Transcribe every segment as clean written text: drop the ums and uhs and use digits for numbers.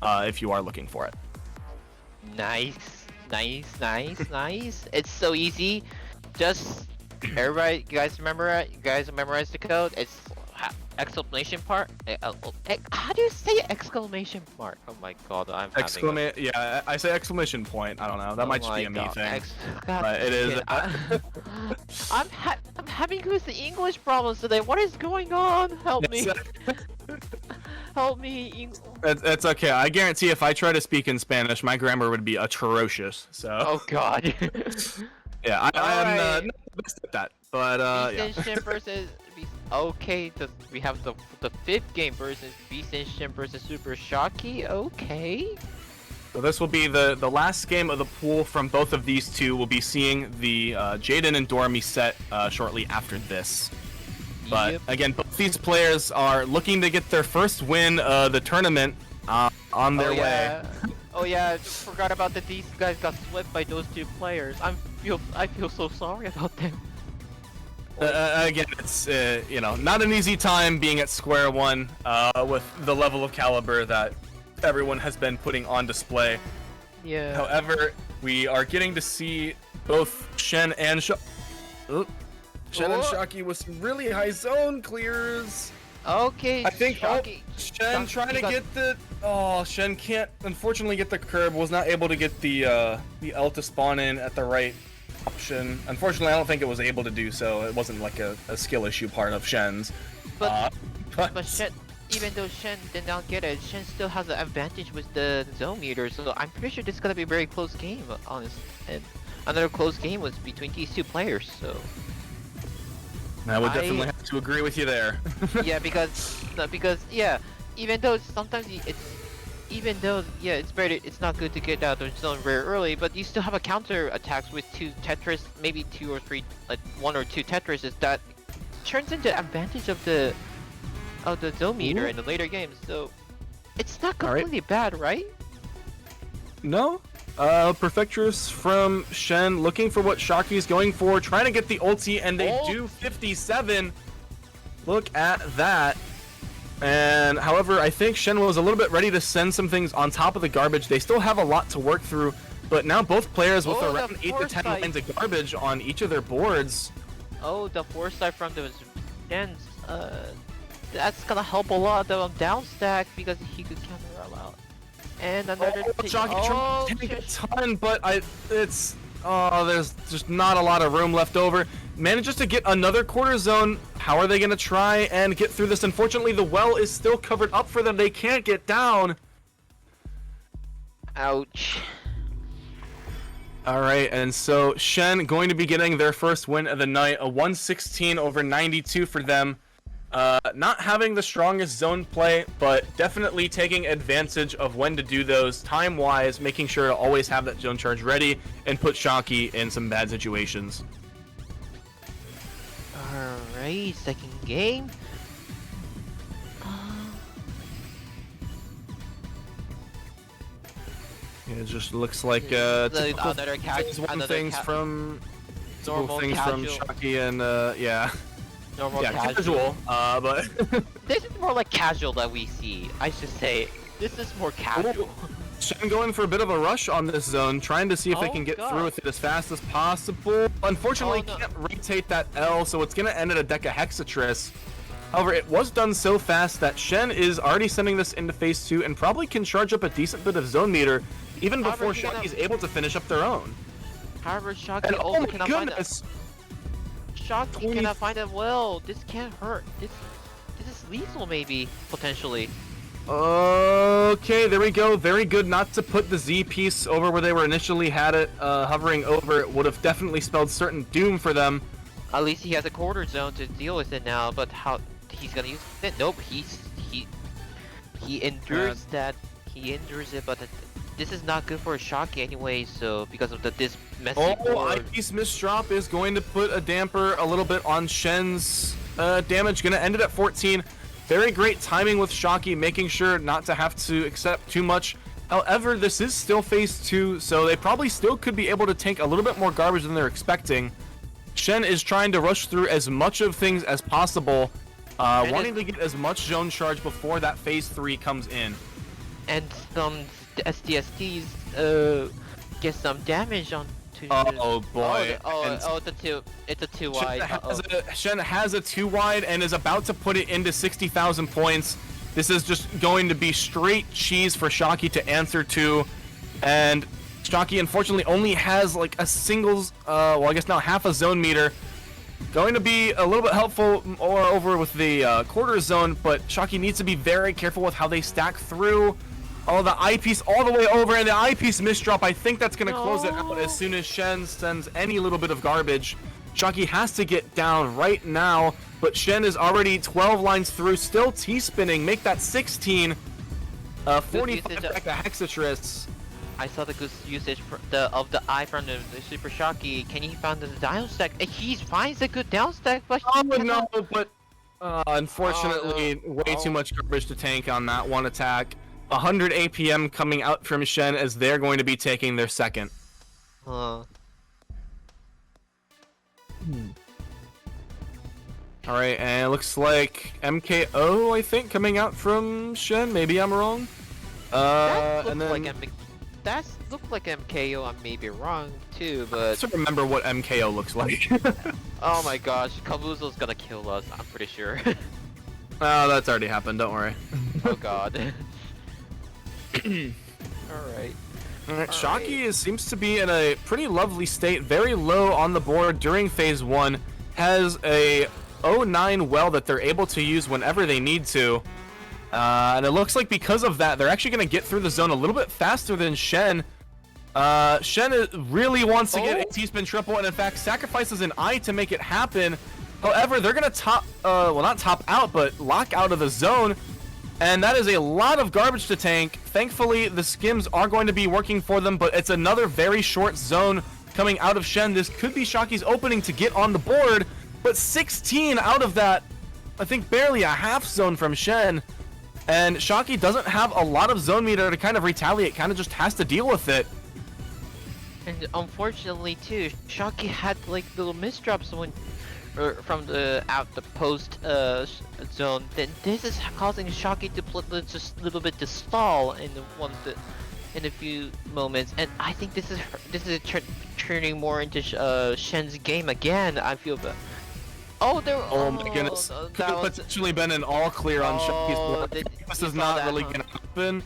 area if you are looking for it. Nice, nice, nice, nice. It's so easy. Just everybody, you guys remember? You guys memorize the code. It's exclamation part. How do you say exclamation mark? Oh my god, I'm having Yeah, I say exclamation point. I don't know. That might just be a me thing. But it is. I'm having with the English problems today. What is going on? Help me. Help me. It's okay. I guarantee if I try to speak in Spanish, my grammar would be atrocious. So. Oh god. Yeah, I'm not the best at that. But yeah. BeastinShen versus okay, we have the fifth game versus BeastinShen versus Supershocky. Okay. So this will be the last game of the pool from both of these two. We'll be seeing the Jaden and Doremy set shortly after this. But again, both these players are looking to get their first win of the tournament on their way. Oh yeah, I just forgot about that. These guys got swept by those two players. I feel so sorry about them. Again, it's you know, not an easy time being at square one with the level of caliber that everyone has been putting on display. Yeah. However, we are getting to see both Shen and Shen and Shocky with some really high zone clears. Okay. I think Shocky. Shen trying to get the. Oh, Shen can't unfortunately get the curb. Was not able to get the L to spawn in at the right option. Unfortunately, I don't think it was able to do so. It wasn't like a skill issue part of Shen's. But Shen, even though Shen did not get it, Shen still has an advantage with the zone meter. So I'm pretty sure this is gonna be a very close game. Honestly, and another close game was between these two players. So. I would definitely have to agree with you there. Yeah, because yeah, even though sometimes it's not good to get out of the zone very early, but you still have a counter attacks with two Tetris, maybe two or three, like one or two Tetrises that turns into advantage of the zone meter in the later games. So it's not completely bad, right? No. Perfectress from Shen looking for what Shocky's going for, trying to get the ulti, and they do 57. Look at that. And however, I think Shen was a little bit ready to send some things on top of the garbage. They still have a lot to work through, but now both players with around 8 to 10 lines of garbage on each of their boards. Oh, the foresight from the Shen's, that's gonna help a lot though on down stack because he could counter all out. And another Shocky trying to take a ton, but there's just not a lot of room left over. Manages to get another quarter zone. How are they going to try and get through this? Unfortunately, the well is still covered up for them. They can't get down. Ouch. All right, and so Shen going to be getting their first win of the night, a 116/92 for them. Not having the strongest zone play, but definitely taking advantage of when to do those time-wise, making sure to always have that zone charge ready and put Shocky in some bad situations. Alright, second game. It just looks like things from Shocky and yeah. Normal casual, but this is more like casual that we see. I should say this is more casual. Shen going for a bit of a rush on this zone, trying to see if they can get through with it as fast as possible. Unfortunately, can't rotate that L, so it's gonna end at a Decahexatrice. However, it was done so fast that Shen is already sending this into phase 2 and probably can charge up a decent bit of zone meter even before Shocky's able to finish up their own. However, Shocky also cannot find it. Shocky cannot find a well. This can't hurt. This is lethal, maybe potentially. Okay, there we go. Very good not to put the Z piece over where they were initially had it. Hovering over it would have definitely spelled certain doom for them. At least he has a quarter zone to deal with it now. But how he's gonna use it? Nope. He endures that. He endures it, but this is not good for a Shocky anyway. So because of this messy board. Eyepiece misdrop is going to put a damper a little bit on Shen's damage. Gonna end it at 14. Very great timing with Shocky, making sure not to have to accept too much. However, this is still phase 2, so they probably still could be able to tank a little bit more garbage than they're expecting. Shen is trying to rush through as much of things as possible, wanting to get as much zone charge before that phase 3 comes in. and some SDSTs get some damage on. Oh boy. It's a two wide. Shen has a 2 wide and is about to put it into 60,000 points. This is just going to be straight cheese for Shocky to answer to, and Shocky unfortunately only has like a singles, well I guess now half a zone meter. Going to be a little bit helpful or over with the quarter zone, but Shocky needs to be very careful with how they stack through. Oh, the eyepiece all the way over, and the eyepiece misdrop. I think that's going to close it out as soon as Shen sends any little bit of garbage. Shocky has to get down right now, but Shen is already 12 lines through, still T-spinning, make that 16. 45 back to Hexatress. I saw the good usage of the eye from the Supershocky. Can he find the down stack? He finds a good down stack, but no, but unfortunately, way too much garbage to tank on that one attack. 100 APM coming out from Shen as they're going to be taking their second. Alright, and it looks like MKO, I think, coming out from Shen. Maybe I'm wrong. That looked like MKO. I may be wrong too, but I just remember what MKO looks like. Oh my gosh, Kabuzo's gonna kill us. I'm pretty sure. Oh, that's already happened. Don't worry. Oh god. Alright. Shocky seems to be in a pretty lovely state, very low on the board during phase 1, has a 09 well that they're able to use whenever they need to, and it looks like because of that they're actually going to get through the zone a little bit faster than Shen. Shen really wants to get a T-spin triple, and in fact sacrifices an eye to make it happen. However, they're going to well, not top out, but lock out of the zone. And that is a lot of garbage to tank. Thankfully, the skims are going to be working for them, but it's another very short zone coming out of Shen. This could be Shocky's opening to get on the board, but 16 out of that, I think barely a half zone from Shen. And Shocky doesn't have a lot of zone meter to kind of retaliate, kind of just has to deal with it. And unfortunately too, Shocky had like little misdrops when from the post zone. Then this is causing Shocky to just a little bit to stall in a few moments, and I think this is turning more into Shen's game again. I feel bad. Oh my goodness, could have potentially been an all clear on Shocky's board. This is not really gonna happen.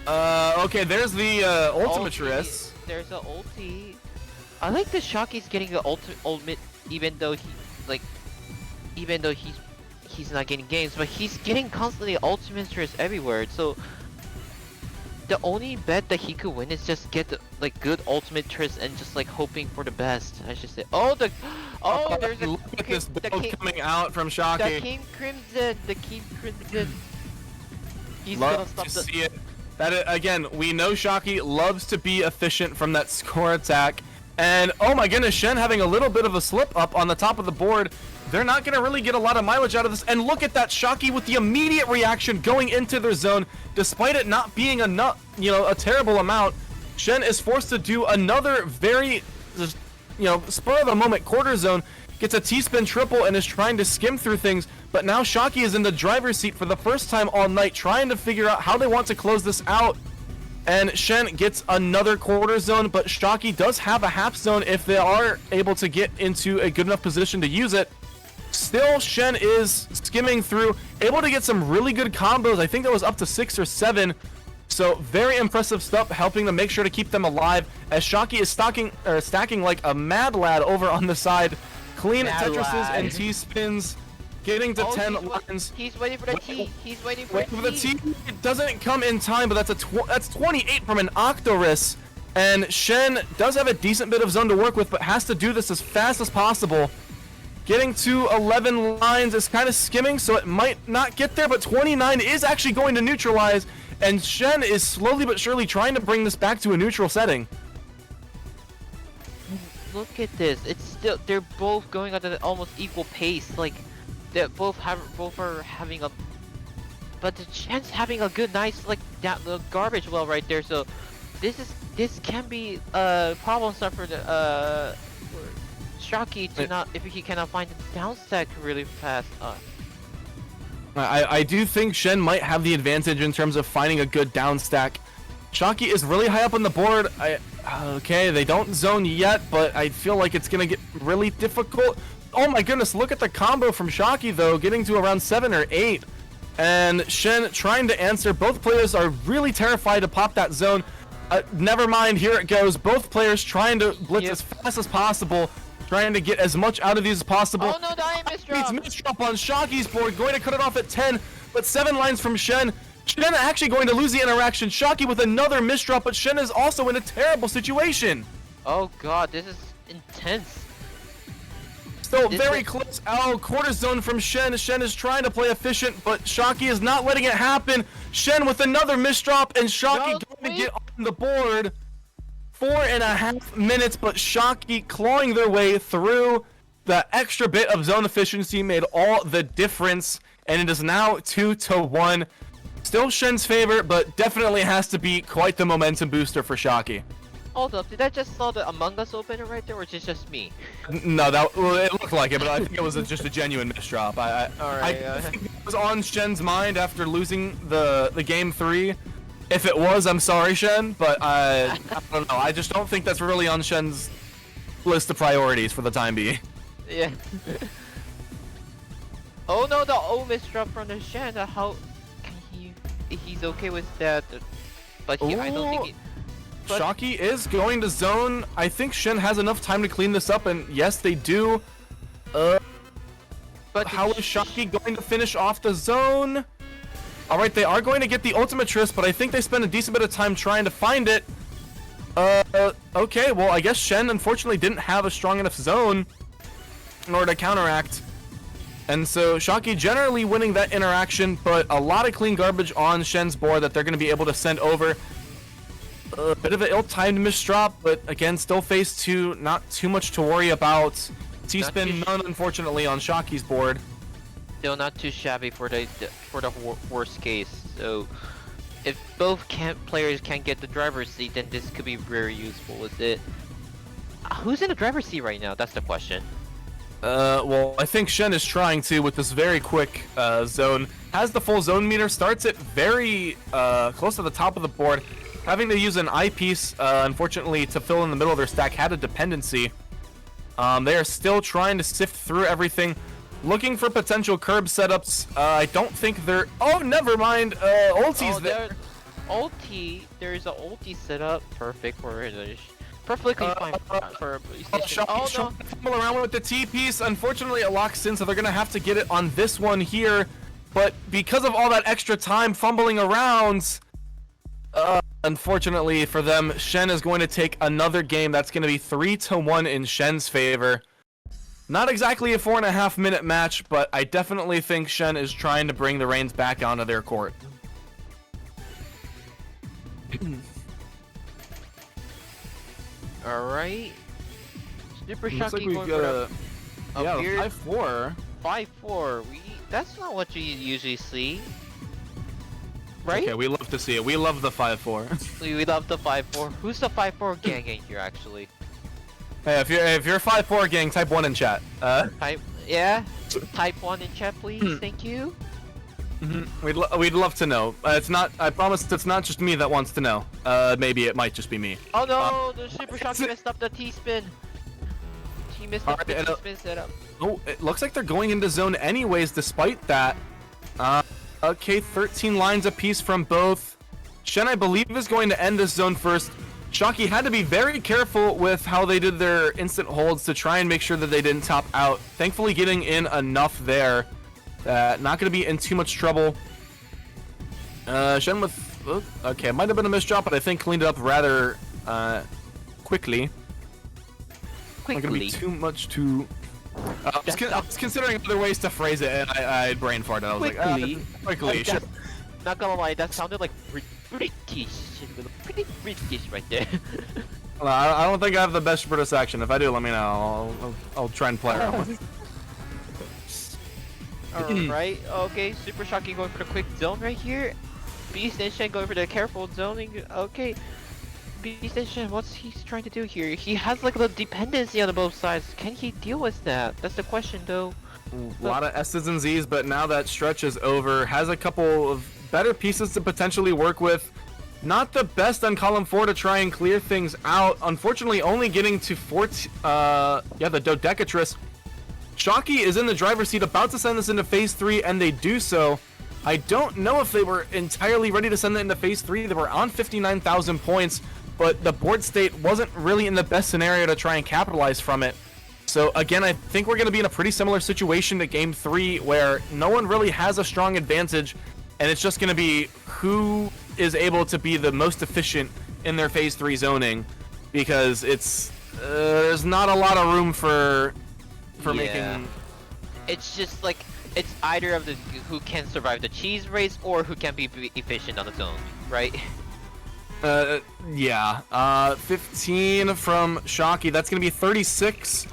Okay, there's the Ultimatress. There's an ulti. I like that Shocky's getting the ultimate, even though he's not getting games, but he's getting constantly Ultimatress everywhere. So the only bet that he could win is just get the, like, good Ultimatress and just like hoping for the best, I should say. There's a look at this build coming out from Shocky. The King Crimson. He's Love gonna stop to see it. Again, we know Shocky loves to be efficient from that score attack. And oh my goodness, Shen having a little bit of a slip up on the top of the board. They're not going to really get a lot of mileage out of this. And look at that, Shocky with the immediate reaction going into their zone. Despite it not being a terrible amount, Shen is forced to do another very, spur of the moment quarter zone. Gets a T-spin triple and is trying to skim through things. But now Shocky is in the driver's seat for the first time all night, trying to figure out how they want to close this out. And Shen gets another quarter zone, but Shocky does have a half zone if they are able to get into a good enough position to use it. Still, Shen is skimming through, able to get some really good combos. I think that was up to 6 or 7. So very impressive stuff, helping them make sure to keep them alive, as Shocky is stacking like a mad lad over on the side. Clean Tetrises and T-spins, getting to 10 lines. He's waiting for the T. He's waiting for the T. It doesn't come in time, but that's 28 from an Octorus. And Shen does have a decent bit of zone to work with, but has to do this as fast as possible. Getting to 11 lines is kind of skimming, so it might not get there, but 29 is actually going to neutralize, and Shen is slowly but surely trying to bring this back to a neutral setting. Look at this. It's still, they're both going at an almost equal pace. Like, they both are having a, but the Shen's having a good, nice, like, the garbage well right there. So this can be a problem stuff for the Shocky to not, if he cannot find the down stack really fast. I do think Shen might have the advantage in terms of finding a good down stack. Shocky is really high up on the board. Okay, they don't zone yet, but I feel like it's gonna get really difficult. Oh my goodness, look at the combo from Shocky though, getting to around 7 or 8. And Shen trying to answer. Both players are really terrified to pop that zone. Never mind, here it goes. Both players trying to blitz as fast as possible, trying to get as much out of these as possible. Oh no, I misdrop. Misdrop on Shocky's board, going to cut it off at 10, but 7 lines from Shen. Shen actually going to lose the interaction. Shocky with another misdrop, but Shen is also in a terrible situation. Oh god, this is intense. Still very close. Quarter zone from Shen. Shen is trying to play efficient, but Shocky is not letting it happen. Shen with another misdrop, and Shocky going to get on the board. 4.5 minutes, but Shocky clawing their way through. The extra bit of zone efficiency made all the difference, and it is now 2-1. Still Shen's favor, but definitely has to be quite the momentum booster for Shocky. Hold up, did I just saw the Among Us opener right there, or is it just me? No, it looked like it, but I think it was just a genuine misdrop. I think it was on Shen's mind after losing the game 3. If it was, I'm sorry, Shen, but I don't know. I just don't think that's really on Shen's list of priorities for the time being. Yeah. Oh no, the misdrop from the Shen. How can he's okay with that? But I don't think he... Shocky is going to zone. I think Shen has enough time to clean this up, and yes, they do. But how is Shocky going to finish off the zone? Alright, they are going to get the ultimate tryst, but I think they spend a decent bit of time trying to find it. Okay, well, I guess Shen unfortunately didn't have a strong enough zone in order to counteract. And so Shocky generally winning that interaction, but a lot of clean garbage on Shen's board that they're going to be able to send over. A bit of an ill-timed misdrop, but again, still phase 2, not too much to worry about. T-spin none, unfortunately, on Shocky's board. Still not too shabby for the worst case. So, if both players can't get the driver's seat, then this could be very useful. Is it? Who's in the driver's seat right now? That's the question. Well, I think Shen is trying to with this very quick zone. Has the full zone meter, starts it very close to the top of the board. Having to use an eyepiece, unfortunately, to fill in the middle of their stack had a dependency. They are still trying to sift through everything, looking for potential curb setups. I don't think they're... Oh, never mind. Ulti's there. There's an ulti setup. Perfect for it. Perfectly fine for Shocky's trying to fumble around with the T-piece. Unfortunately, it locks in, so they're going to have to get it on this one here. But because of all that extra time fumbling around... unfortunately for them, Shen is going to take another game. That's going to be 3-1 in Shen's favor. Not exactly a 4.5 minute match, but I definitely think Shen is trying to bring the reins back onto their court. Alright. Supershocky Looks like we going got for a weird 5-4. 5-4. That's not what you usually see. Right? Okay, we love to see it. We love the 5-4. We love the 5-4. Who's the 5-4 gang in here, actually? Hey, if you're 5-4 gang, type 1 in chat. Type 1 in chat, please. Thank you. We'd love to know. It's not. I promise it's not just me that wants to know. Maybe it might just be me. Oh no, the Supershocky messed up the T-spin. He missed up the T-spin setup. Oh, it looks like they're going into zone anyways, despite that. Okay, 13 lines apiece from both. Shen, I believe, is going to end this zone first. Shocky had to be very careful with how they did their instant holds to try and make sure that they didn't top out. Thankfully, getting in enough there. Not going to be in too much trouble. Shen with... okay, might have been a misdrop, but I think cleaned it up rather quickly. Not going to be too much to... I was considering other ways to phrase it, and I brain farted. I was quickly. Sure. Not gonna lie, that sounded like British. Pretty British right there. Well, I don't think I have the best British accent. If I do, let me know. I'll try and play around with it. Alright, okay, Supershocky going for the quick zone right here. BeastinShen going for the careful zoning. Okay. BeastinShen, what's he trying to do here? He has like a little dependency on both sides. Can he deal with that? That's the question though. A lot of S's and Z's, but now that stretch is over. Has a couple of better pieces to potentially work with. Not the best on column 4 to try and clear things out. Unfortunately, only getting to the Dodecatrix. Shocky is in the driver's seat, about to send this into phase 3, and they do so. I don't know if they were entirely ready to send it into phase 3. They were on 59,000 points, but the board state wasn't really in the best scenario to try and capitalize from it. So again, I think we're going to be in a pretty similar situation to game 3, where no one really has a strong advantage, and it's just going to be who is able to be the most efficient in their phase 3 zoning, because it's there's not a lot of room for making. It's just like it's either of the who can survive the cheese race or who can be efficient on the zone, right? Yeah. 15 from Shocky. That's gonna be 36.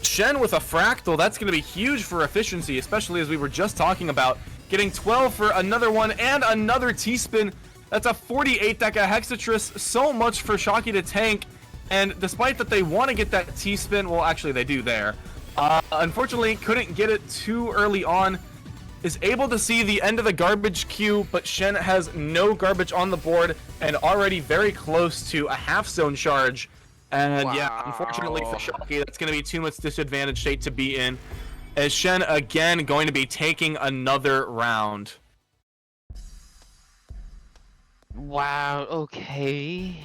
Shen with a fractal. That's gonna be huge for efficiency, especially as we were just talking about. Getting 12 for another one and another T-spin. That's a 48 Deca Hexatrix. So much for Shocky to tank. And despite that they want to get that T-spin, well, actually they do there. Unfortunately, couldn't get it too early on. Is able to see the end of the garbage queue, but Shen has no garbage on the board and already very close to a half zone charge. And yeah, unfortunately for Shocky, that's going to be too much disadvantage state to be in. As Shen again going to be taking another round. Wow, okay.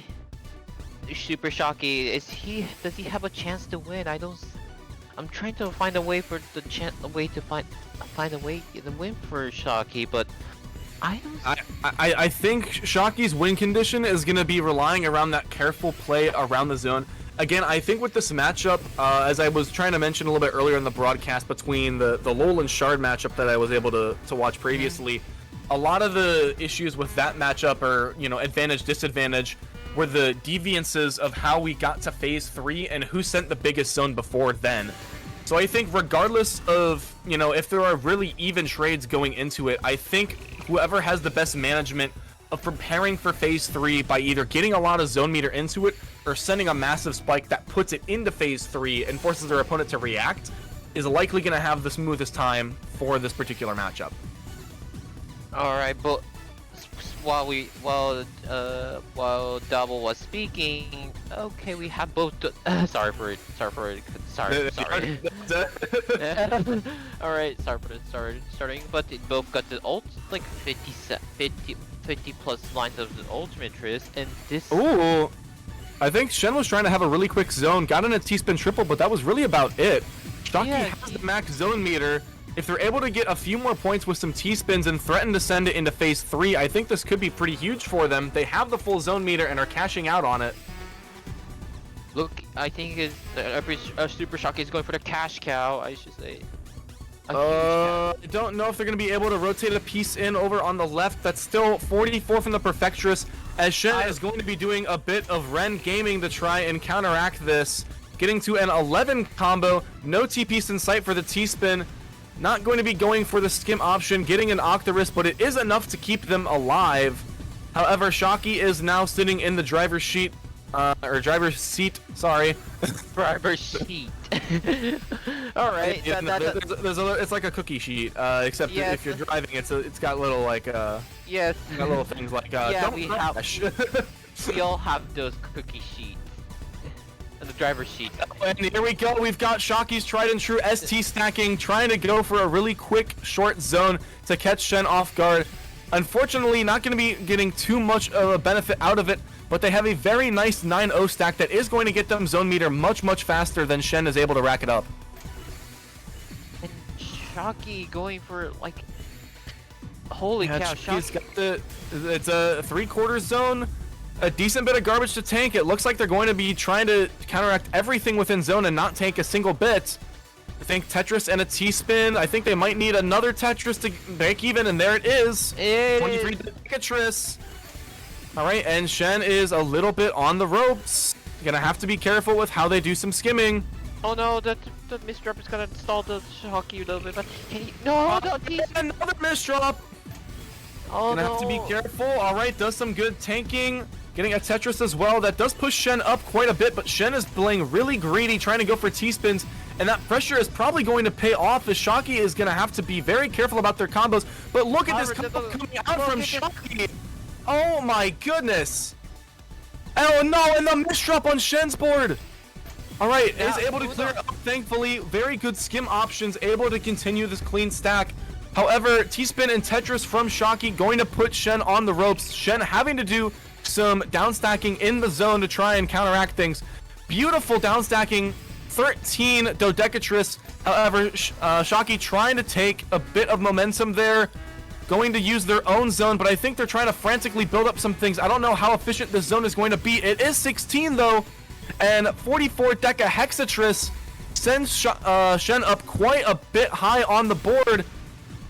Supershocky, does he have a chance to win? I'm trying to find a way for the find a way to win for Shocky, but I think Shocky's win condition is going to be relying around that careful play around the zone. Again, I think with this matchup, as I was trying to mention a little bit earlier in the broadcast between the Lol and Shard matchup that I was able to watch previously, a lot of the issues with that matchup are, advantage, disadvantage, were the deviances of how we got to phase 3 and who sent the biggest zone before then. So I think regardless of, if there are really even trades going into it, I think whoever has the best management of preparing for phase 3 by either getting a lot of zone meter into it or sending a massive spike that puts it into phase 3 and forces their opponent to react is likely going to have the smoothest time for this particular matchup. Alright, but while Davo was speaking, okay, we have both. Sorry. All right, sorry for starting, but they both got the ult, like 50 plus lines of the ultimatrix, and this. Ooh, I think Shen was trying to have a really quick zone, got in a T-spin triple, but that was really about it. Shocky has the max zone meter. If they're able to get a few more points with some T-spins and threaten to send it into phase 3, I think this could be pretty huge for them. They have the full zone meter and are cashing out on it. Look, I think Supershocky is going for the cash cow, I should say. I don't know if they're going to be able to rotate a piece in over on the left. That's still 44 from the Perfectress, as Shen is going to be doing a bit of Ren gaming to try and counteract this. Getting to an 11 combo, no T-piece in sight for the T-spin. Not going to be going for the skim option, getting an Octorus, but it is enough to keep them alive. However, Shocky is now sitting in the driver's seat, sorry. Driver's seat. Alright, it's like a cookie sheet, except if you're driving, it's got little yes, got little things like we all have those cookie sheets. The driver's seat. And here we go. We've got Shocky's tried and true ST stacking, trying to go for a really quick, short zone to catch Shen off guard. Unfortunately, not going to be getting too much of a benefit out of it, but they have a very nice 9-0 stack that is going to get them zone meter much, much faster than Shen is able to rack it up. And Shocky going for, holy cow, Shocky's got it's a 3/4 zone. A decent bit of garbage to tank. It looks like they're going to be trying to counteract everything within zone and not tank a single bit. I think Tetris and a T-spin. I think they might need another Tetris to break even, and there it is. 23 Tetris. All right, and Shen is a little bit on the ropes. Gonna have to be careful with how they do some skimming. Oh no, that misdrop is gonna stall the Shocky a little bit, but can he? No, another misdrop. Oh, gonna have to be careful. All right, does some good tanking. Getting a Tetris as well. That does push Shen up quite a bit, but Shen is playing really greedy, trying to go for T-spins and that pressure is probably going to pay off as Shocky is going to have to be very careful about their combos. But look at this combo coming out from Shocky. Oh my goodness. Oh no, and the misdrop on Shen's board. All right, is able to clear it up, thankfully. Very good skim options, able to continue this clean stack. However, T-spin and Tetris from Shocky going to put Shen on the ropes. Shen having to do some downstacking in the zone to try and counteract things. Beautiful downstacking, 13 Dodecatris. However, Shocky trying to take a bit of momentum there. Going to use their own zone, but I think they're trying to frantically build up some things. I don't know how efficient this zone is going to be. It is 16 though, and 44 Deca Hexatris sends Shen up quite a bit high on the board.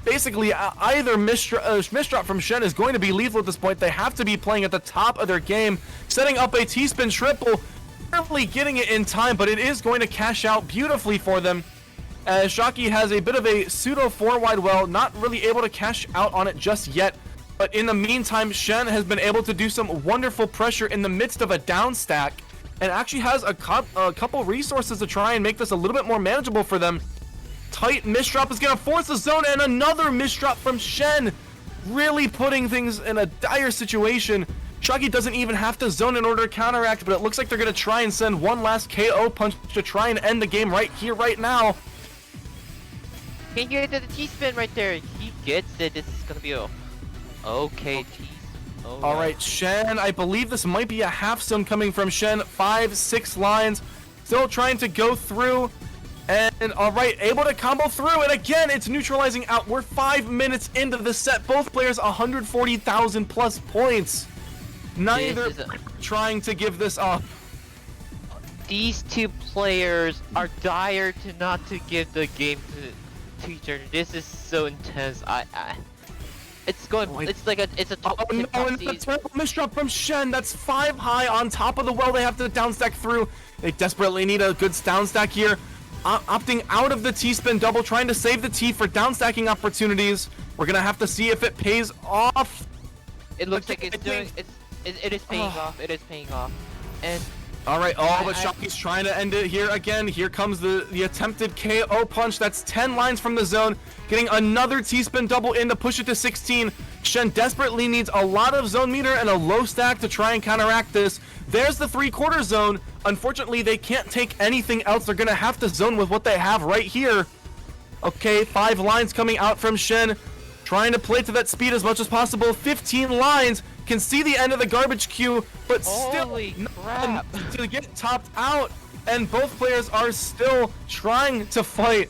Basically, either misdrop from Shen is going to be lethal at this point. They have to be playing at the top of their game, setting up a T-spin triple, barely getting it in time, but it is going to cash out beautifully for them. As Shocky has a bit of a pseudo 4-wide well, not really able to cash out on it just yet. But in the meantime, Shen has been able to do some wonderful pressure in the midst of a down stack, and actually has a couple resources to try and make this a little bit more manageable for them. Tight misdrop is going to force the zone, and another misdrop from Shen, really putting things in a dire situation. Shocky doesn't even have to zone in order to counteract, but it looks like they're going to try and send one last KO punch to try and end the game right here, right now. Can you get the T-spin right there? He gets it. This is going to be a okay T. Oh, all right, Shen, I believe this might be a half zone coming from Shen. 5-6 lines, still trying to go through. And all right, able to combo through, and again, it's neutralizing out. We're 5 minutes into the set. Both players 140,000 plus points. Neither trying to give this up. These two players are dire to not to give the game to each other. This is so intense. It's going. It's like it's a top. Oh no! And the terrible misdrop from Shen. That's 5 high on top of the well. They have to downstack through. They desperately need a good downstack here. Opting out of the T-spin double, trying to save the T for downstacking opportunities. We're gonna have to see if it pays off. It looks like it's doing. It is paying off. It is paying off. And all right, but Shocky's trying to end it here again. Here comes the attempted KO punch. That's 10 lines from the zone, getting another T-spin double in to push it to 16. Shen desperately needs a lot of zone meter and a low stack to try and counteract this. There's the 3/4 zone. Unfortunately, they can't take anything else. They're gonna have to zone with what they have right here. Okay, 5 lines coming out from Shen, trying to play to that speed as much as possible. 15 lines, can see the end of the garbage queue, but still not to get topped out. And both players are still trying to fight,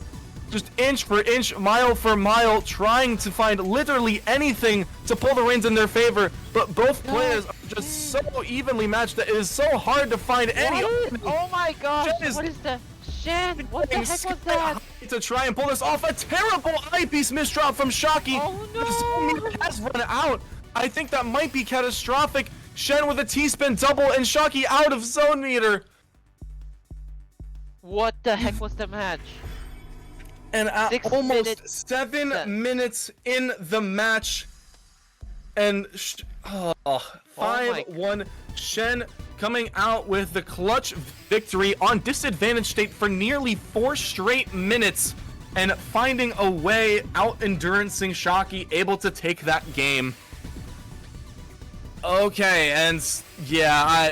just inch for inch, mile for mile, trying to find literally anything to pull the reins in their favor. But both players are just so evenly matched that it is so hard to find any. Oh my gosh! What is that? Shen, what the heck was that? To try and pull this off, a terrible eyepiece misdrop from Shocky. Oh no! The zone meter has run out. I think that might be catastrophic. Shen with a T-spin double and Shocky out of zone meter. What the heck was the match? And at almost 7 minutes in the match, and 5-1, Shen coming out with the clutch victory on disadvantage state for nearly 4 straight minutes, and finding a way out, endurancing Shocky, able to take that game. Okay, and yeah,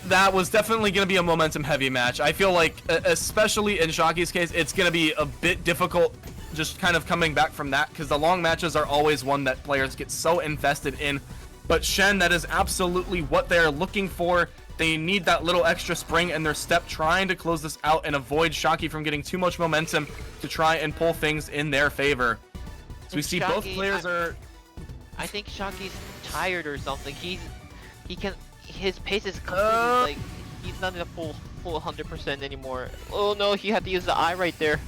that was definitely going to be a momentum-heavy match. I feel like, especially in Shocky's case, it's going to be a bit difficult just kind of coming back from that, because the long matches are always one that players get so invested in. But Shen, that is absolutely what they're looking for. They need that little extra spring in their step, trying to close this out and avoid Shocky from getting too much momentum to try and pull things in their favor. So we see both players are... I think Shocky's tired or something. His pace is completely like he's not in a full 100% anymore. Oh no, he had to use the eye right there.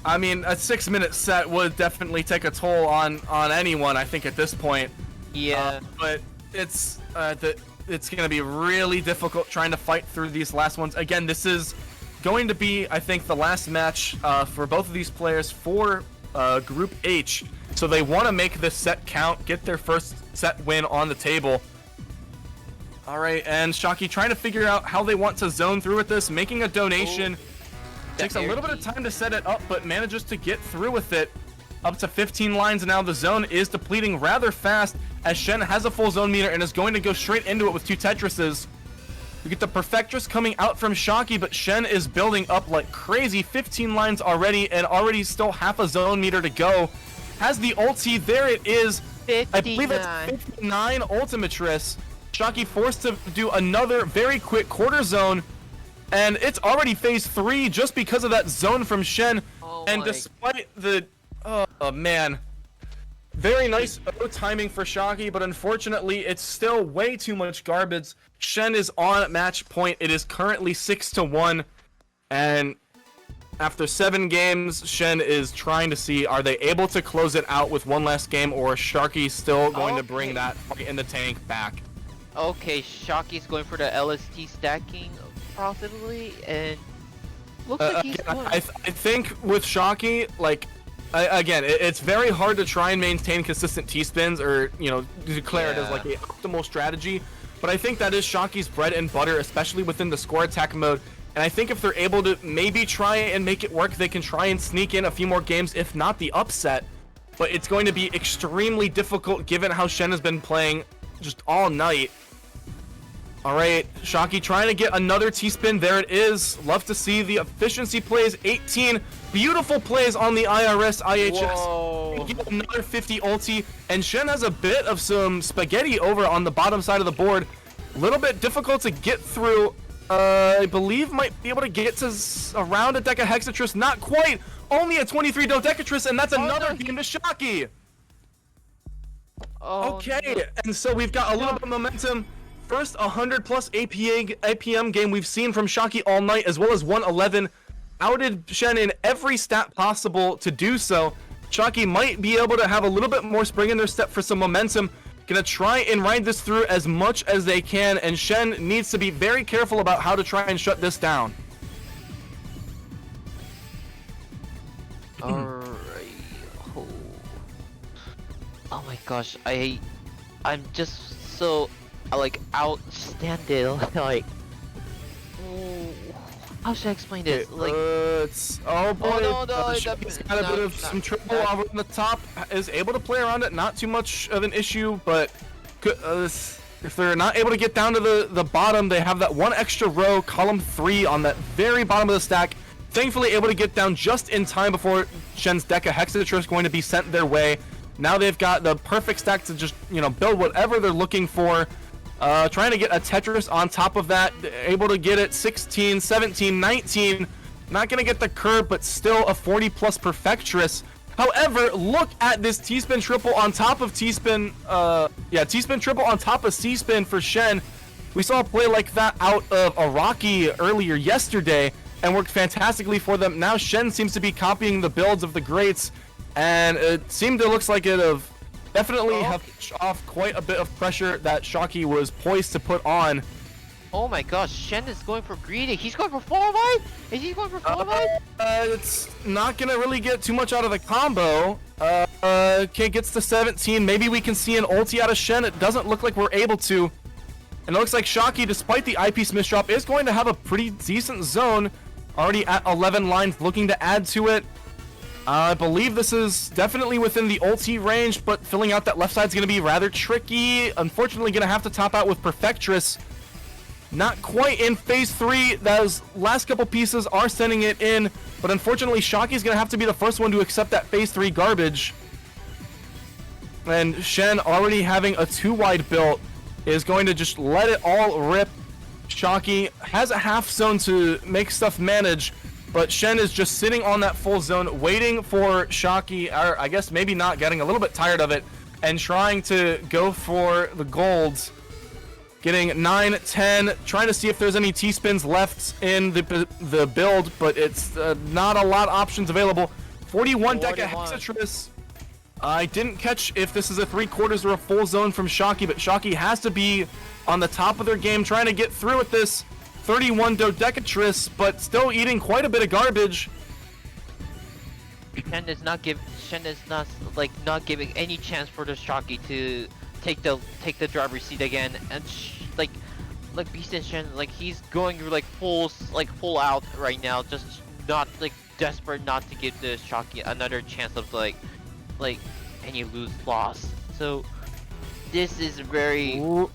I mean, a 6-minute set would definitely take a toll on anyone, I think, at this point. Yeah. But it's gonna be really difficult trying to fight through these last ones. Again, this is going to be, I think, the last match for both of these players for Group H. So they want to make this set count, get their first set win on the table. All right, and Shocky trying to figure out how they want to zone through with this, making a donation. Takes a little bit of time to set it up, but manages to get through with it. Up to 15 lines now. The zone is depleting rather fast as Shen has a full zone meter and is going to go straight into it with 2 Tetrises. We get the Perfectress coming out from Shocky, but Shen is building up like crazy. 15 lines already and already still half a zone meter to go. Has the ulti. There it is. 59. I believe it's 59 Ultimatress. Shocky forced to do another very quick quarter zone. And it's already phase 3 just because of that zone from Shen. Oh and despite the... Oh, man. Very nice timing for Shocky, but unfortunately, it's still way too much garbage. Shen is on match point. It is currently 6-1. And after 7 games, Shen is trying to see, are they able to close it out with one last game, or is Shocky still going to bring that fight in the tank back? Okay, Shocky's going for the LST stacking, possibly, and looks like he's going. I think with Shocky, like, again, it's very hard to try and maintain consistent T-spins or, you know, declare it as like the optimal strategy. But I think that is Shocky's bread and butter, especially within the score attack mode. And I think if they're able to maybe try and make it work, they can try and sneak in a few more games, if not the upset. But it's going to be extremely difficult given how Shen has been playing just all night. Alright, Shocky trying to get another T-spin. There it is. Love to see the efficiency plays. 18 beautiful plays on the IRS IHS. Whoa. Get another 50 ulti. And Shen has a bit of some spaghetti over on the bottom side of the board. A little bit difficult to get through. I believe might be able to get to around a Decahexatress. Not quite. Only a 23 Dodecatress, and that's another game to Shocky. Okay, no. and so we've got a little bit of momentum. First 100 plus APM game we've seen from Shocky all night, as well as 111. Outed Shen in every stat possible to do so. Shocky might be able to have a little bit more spring in their step for some momentum. Gonna try and ride this through as much as they can, and Shen needs to be very careful about how to try and shut this down. Alright. Oh my gosh, I'm just so like outstanding. Like, how should I explain this? Like, it's oh boy, no, Shocky's got a bit of some trouble over on the top. Is able to play around it, not too much of an issue, but if they're not able to get down to the bottom, they have that one extra row, column 3 on that very bottom of the stack. Thankfully able to get down just in time before Shen's Decahexatress is going to be sent their way. Now they've got the perfect stack to just, you know, build whatever they're looking for. Trying to get a Tetris on top of that. Able to get it 16, 17, 19. Not going to get the curve, but still a 40 plus Perfectress. However, look at this T-spin triple on top of T-spin. T-spin triple on top of C-spin for Shen. We saw a play like that out of Araki earlier yesterday and worked fantastically for them. Now Shen seems to be copying the builds of the greats, and it seemed to looks like it have definitely have off quite a bit of pressure that Shocky was poised to put on. oh my gosh, Shen is going for greedy. He's going for 4-wide? Is he going for 4-wide? It's not gonna really get too much out of the combo. Okay, gets to 17. Maybe we can see an ulti out of Shen. It doesn't look like we're able to. And it looks like Shocky, despite the eyepiece misdrop, is going to have a pretty decent zone. Already at 11 lines, looking to add to it. I believe this is definitely within the ulti range, but filling out that left side is going to be rather tricky. Unfortunately, going to have to top out with Perfectress. Not quite in phase 3. Those last couple pieces are sending it in, but unfortunately, Shocky's going to have to be the first one to accept that phase 3 garbage. And Shen, already having a 2-wide built, is going to just let it all rip. Shocky has a half zone to make stuff manage, but Shen is just sitting on that full zone, waiting for Shocky, or I guess maybe not, getting a little bit tired of it, and trying to go for the golds. Getting 9, 10, trying to see if there's any T-spins left in the build, but it's not a lot of options available. 41 Decahexatress. I didn't catch if this is a 3/4 or a full zone from Shocky, but Shocky has to be on the top of their game, trying to get through with this. 31 Dodecatress, but still eating quite a bit of garbage. Shen is not not giving any chance for the Shocky to take the driver's seat again, and like BeastinShen, like he's going like full out right now, just not like desperate not to give the Shocky another chance of like and you lost. So this is very. Ooh,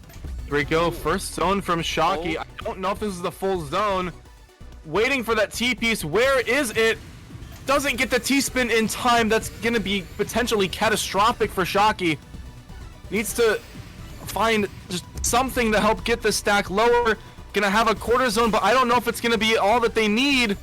here we go. First zone from Shocky. I don't know if this is the full zone. Waiting for that T-piece. Where is it? Doesn't get the T-spin in time. That's gonna be potentially catastrophic for Shocky. Needs to find just something to help get the stack lower. Gonna have a quarter zone, but I don't know if it's gonna be all that they need.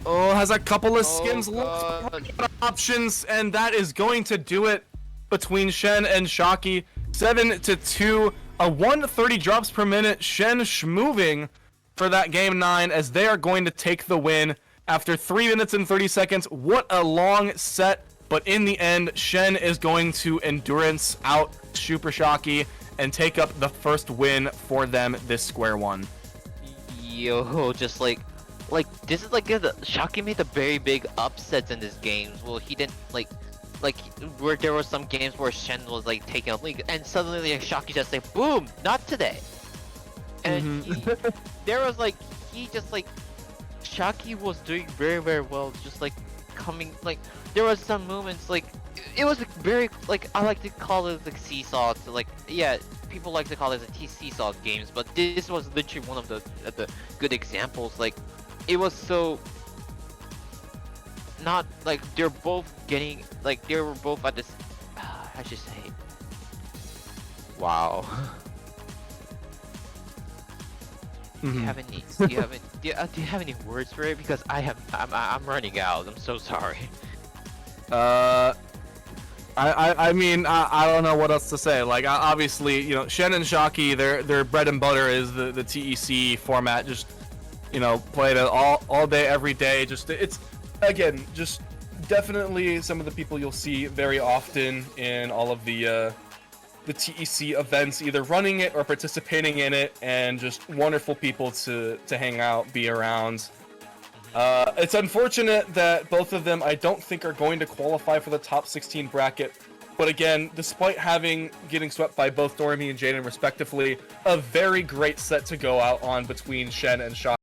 Oh, has a couple of skins left. Options, and that is going to do it between Shen and Shocky. 7-2, a 130 drops per minute. Shen schmoving for that game 9 as they are going to take the win after 3 minutes and 30 seconds. What a long set, but in the end, Shen is going to endurance out Supershocky and take up the first win for them this square one. Yo, just like this is like Shocky made the very big upsets in this game. Well, he didn't like where there were some games where Shen was like taking a lead, and suddenly like, Shocky just like boom, not today. And there was like Shocky was doing very well, just like coming like there was some moments like it was like, very like I like to call it like seesaw. So, like yeah, people like to call it a seesaw games, but this was literally one of the good examples. Like it was so not like they're both getting like they were both at this. I should say, wow. Do you have any? Do you have any words for it? Because I'm running out. I'm so sorry. I mean, I don't know what else to say. Like, obviously, you know, Shen and Shocky, their bread and butter is the TEC format. Just, you know, played it all day, every day. Just, it's, again, just definitely some of the people you'll see very often in all of the TEC events, either running it or participating in it, and just wonderful people to hang out, be around. It's unfortunate that both of them I don't think are going to qualify for the top 16 bracket, but again, despite getting swept by both Doremy and Jaden respectively, a very great set to go out on between Shen and Shocky.